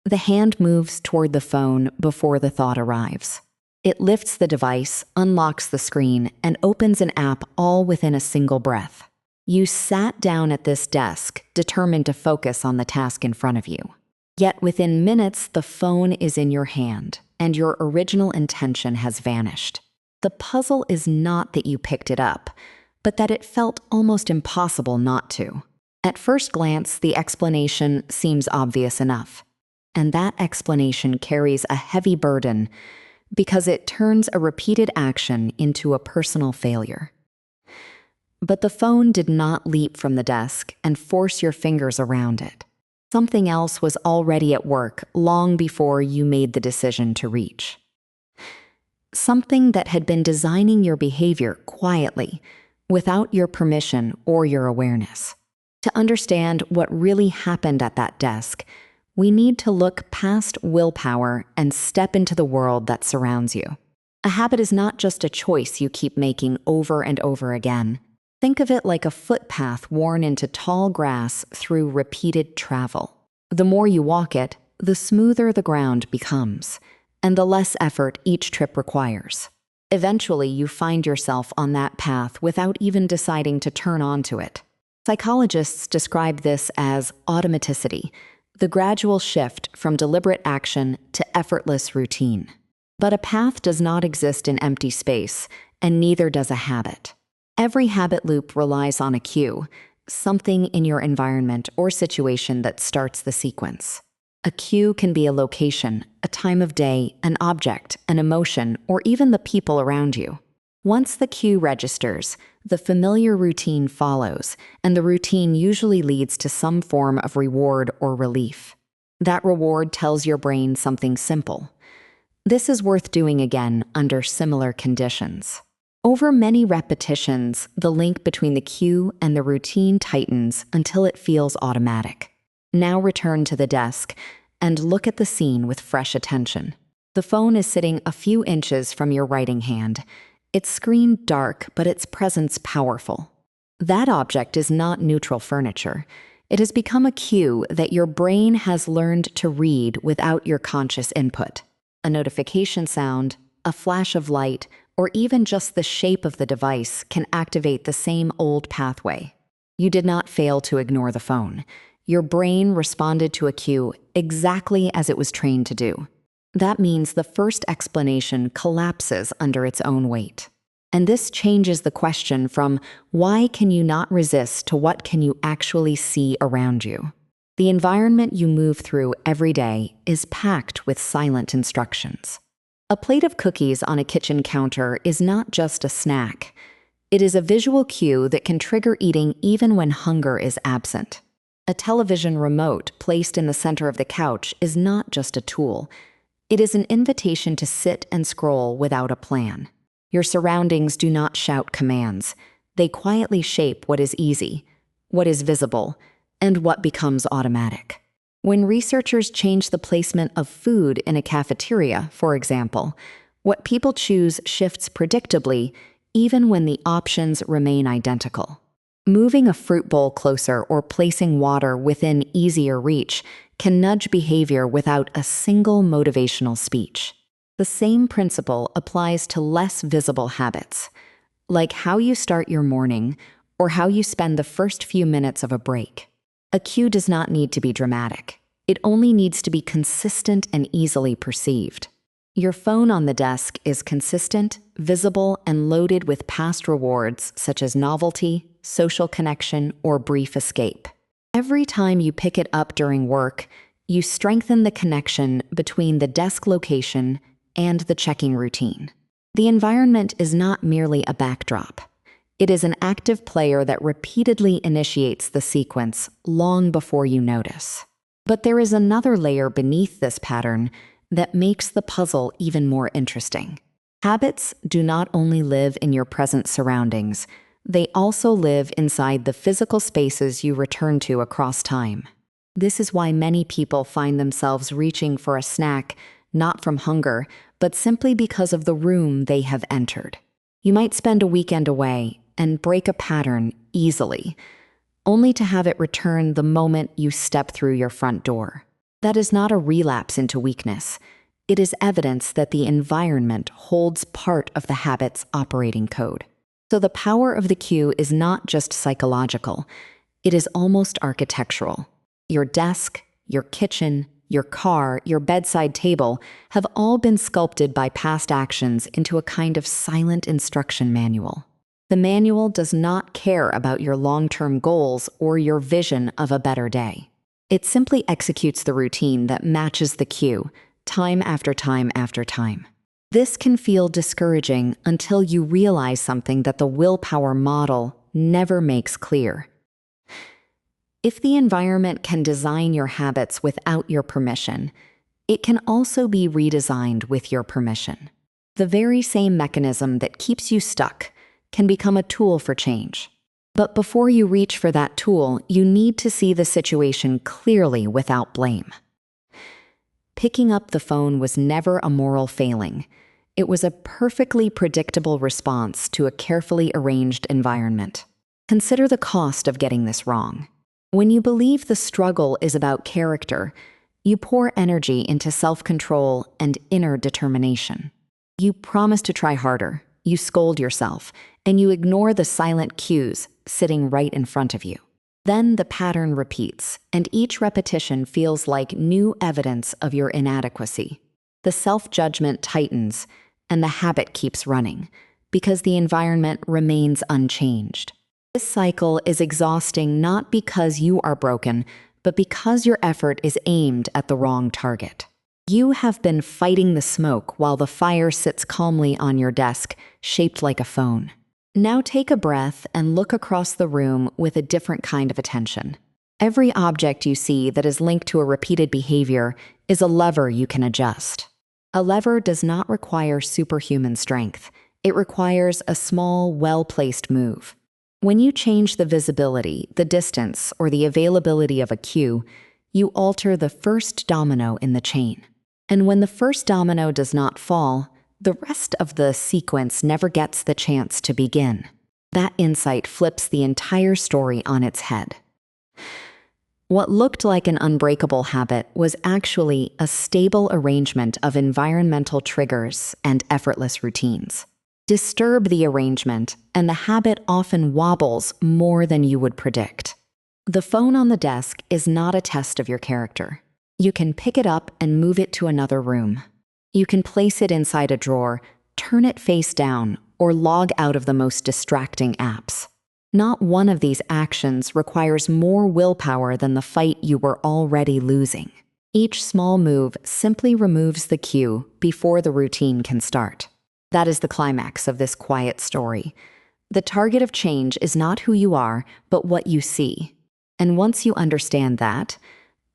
The hand moves toward the phone before the thought arrives. It lifts the device, unlocks the screen, and opens an app all within a single breath. You sat down at this desk, determined to focus on the task in front of you. Yet within minutes, the phone is in your hand, and your original intention has vanished. The puzzle is not that you picked it up, but that it felt almost impossible not to. At first glance, the explanation seems obvious enough. And that explanation carries a heavy burden because it turns a repeated action into a personal failure. But the phone did not leap from the desk and force your fingers around it. Something else was already at work long before you made the decision to reach. Something that had been designing your behavior quietly, without your permission or your awareness. To understand what really happened at that desk, we need to look past willpower and step into the world that surrounds you. A habit is not just a choice you keep making over and over again. Think of it like a footpath worn into tall grass through repeated travel. The more you walk it, the smoother the ground becomes, and the less effort each trip requires. Eventually, you find yourself on that path without even deciding to turn onto it. Psychologists describe this as automaticity, the gradual shift from deliberate action to effortless routine. But a path does not exist in empty space, and neither does a habit. Every habit loop relies on a cue, something in your environment or situation that starts the sequence. A cue can be a location, a time of day, an object, an emotion, or even the people around you. Once the cue registers, the familiar routine follows, and the routine usually leads to some form of reward or relief. That reward tells your brain something simple. This is worth doing again under similar conditions. Over many repetitions, the link between the cue and the routine tightens until it feels automatic. Now return to the desk and look at the scene with fresh attention. The phone is sitting a few inches from your writing hand. Its screen dark, but its presence powerful. That object is not neutral furniture. It has become a cue that your brain has learned to read without your conscious input. A notification sound, a flash of light, or even just the shape of the device can activate the same old pathway. You did not fail to ignore the phone. Your brain responded to a cue exactly as it was trained to do. That means the first explanation collapses under its own weight. And this changes the question from why can you not resist to what can you actually see around you. The environment you move through every day is packed with silent instructions. A plate of cookies on a kitchen counter is not just a snack. It is a visual cue that can trigger eating even when hunger is absent. A television remote placed in the center of the couch is not just a tool. It is an invitation to sit and scroll without a plan. Your surroundings do not shout commands. They quietly shape what is easy, what is visible, and what becomes automatic. When researchers change the placement of food in a cafeteria, for example, what people choose shifts predictably, even when the options remain identical. Moving a fruit bowl closer or placing water within easier reach can nudge behavior without a single motivational speech. The same principle applies to less visible habits, like how you start your morning or how you spend the first few minutes of a break. A cue does not need to be dramatic. It only needs to be consistent and easily perceived. Your phone on the desk is consistent, visible, and loaded with past rewards such as novelty, social connection, or brief escape. Every time you pick it up during work, you strengthen the connection between the desk location and the checking routine. The environment is not merely a backdrop. It is an active player that repeatedly initiates the sequence long before you notice. But there is another layer beneath this pattern that makes the puzzle even more interesting. Habits do not only live in your present surroundings, they also live inside the physical spaces you return to across time. This is why many people find themselves reaching for a snack, not from hunger, but simply because of the room they have entered. You might spend a weekend away and break a pattern easily, only to have it return the moment you step through your front door. That is not a relapse into weakness. It is evidence that the environment holds part of the habit's operating code. So the power of the cue is not just psychological, it is almost architectural. Your desk, your kitchen, your car, your bedside table have all been sculpted by past actions into a kind of silent instruction manual. The manual does not care about your long-term goals or your vision of a better day. It simply executes the routine that matches the cue, time after time after time. This can feel discouraging until you realize something that the willpower model never makes clear. If the environment can design your habits without your permission, it can also be redesigned with your permission. The very same mechanism that keeps you stuck can become a tool for change. But before you reach for that tool, you need to see the situation clearly without blame. Picking up the phone was never a moral failing. It was a perfectly predictable response to a carefully arranged environment. Consider the cost of getting this wrong. When you believe the struggle is about character, you pour energy into self-control and inner determination. You promise to try harder, you scold yourself, and you ignore the silent cues sitting right in front of you. Then the pattern repeats, and each repetition feels like new evidence of your inadequacy. The self-judgment tightens, and the habit keeps running, because the environment remains unchanged. This cycle is exhausting not because you are broken, but because your effort is aimed at the wrong target. You have been fighting the smoke while the fire sits calmly on your desk, shaped like a phone. Now take a breath and look across the room with a different kind of attention. Every object you see that is linked to a repeated behavior is a lever you can adjust. A lever does not require superhuman strength. It requires a small, well-placed move. When you change the visibility, the distance, or the availability of a cue, you alter the first domino in the chain. And when the first domino does not fall, the rest of the sequence never gets the chance to begin. That insight flips the entire story on its head. What looked like an unbreakable habit was actually a stable arrangement of environmental triggers and effortless routines. Disturb the arrangement, and the habit often wobbles more than you would predict. The phone on the desk is not a test of your character. You can pick it up and move it to another room. You can place it inside a drawer, turn it face down, or log out of the most distracting apps. Not one of these actions requires more willpower than the fight you were already losing. Each small move simply removes the cue before the routine can start. That is the climax of this quiet story. The target of change is not who you are, but what you see. And once you understand that,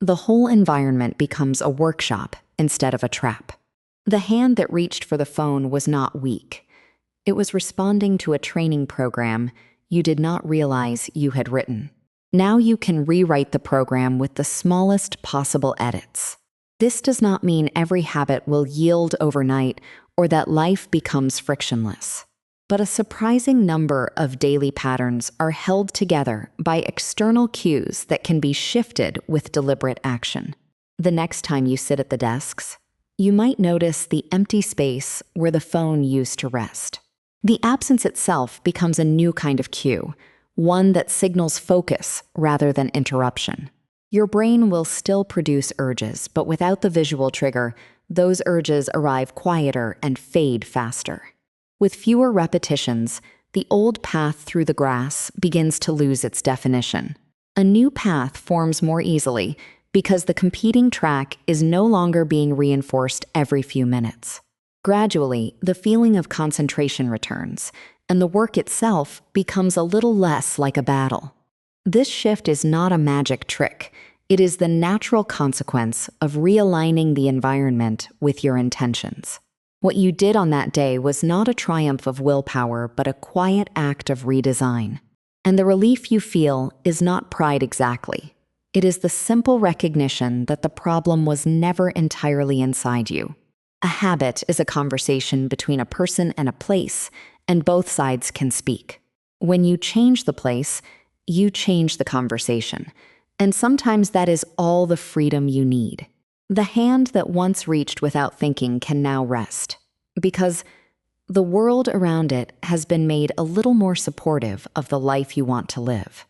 the whole environment becomes a workshop instead of a trap. The hand that reached for the phone was not weak. It was responding to a training program you did not realize you had written. Now you can rewrite the program with the smallest possible edits. This does not mean every habit will yield overnight or that life becomes frictionless. But a surprising number of daily patterns are held together by external cues that can be shifted with deliberate action. The next time you sit at the desks, you might notice the empty space where the phone used to rest. The absence itself becomes a new kind of cue, one that signals focus rather than interruption. Your brain will still produce urges, but without the visual trigger, those urges arrive quieter and fade faster. With fewer repetitions, the old path through the grass begins to lose its definition. A new path forms more easily because the competing track is no longer being reinforced every few minutes. Gradually, the feeling of concentration returns, and the work itself becomes a little less like a battle. This shift is not a magic trick. It is the natural consequence of realigning the environment with your intentions. What you did on that day was not a triumph of willpower, but a quiet act of redesign. And the relief you feel is not pride exactly. It is the simple recognition that the problem was never entirely inside you. A habit is a conversation between a person and a place, and both sides can speak. When you change the place, you change the conversation. And sometimes that is all the freedom you need. The hand that once reached without thinking can now rest, because the world around it has been made a little more supportive of the life you want to live.